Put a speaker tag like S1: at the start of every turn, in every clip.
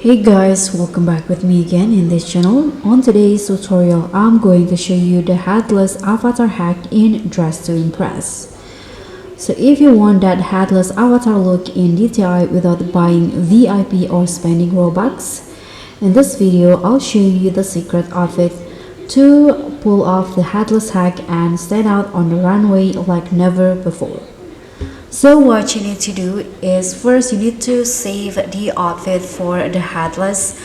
S1: Hey guys, welcome back with me again in this channel. On today's tutorial, I'm going to show you the headless avatar hack in Dress to Impress. So if you want that headless avatar look in DTI without buying VIP or spending Robux, in this video I'll show you the secret outfit to pull off the headless hack and stand out on the runway like never before. So what you need to do is first you need to save the outfit for the headless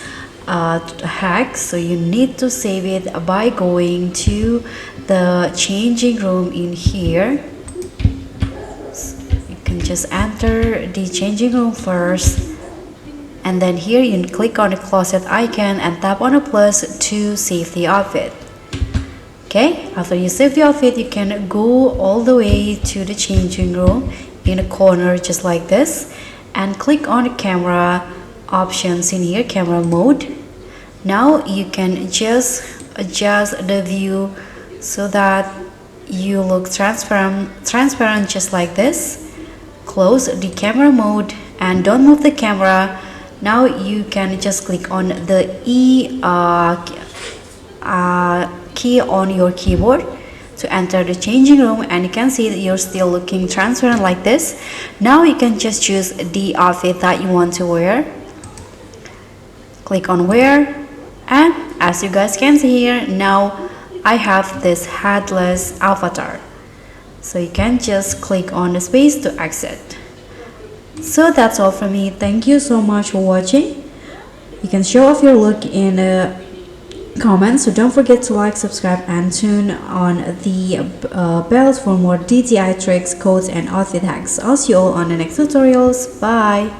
S1: hack. So you need to save it by going to the changing room in here. So you can just enter the changing room first, and then here you click on the closet icon and tap on a plus to save the outfit. Okay, after you save the outfit, you can go all the way to the changing room in a corner just like this and click on the camera options in here, camera mode. Now you can just adjust the view so that you look transparent just like this. Close the camera mode and don't move the camera. Now you can just click on the key on your keyboard to enter the changing room, and you can see that you're still looking transparent like this. Now you can just choose the outfit that you want to wear. Click on wear, and as you guys can see here, now I have this headless avatar. So you can just click on the space to exit. So that's all from me. Thank you so much for watching. You can show off your look in comments, so don't forget to like, subscribe and turn on the bells for more DTI tricks, codes and outfit hacks. I'll see you all on the next tutorials. Bye.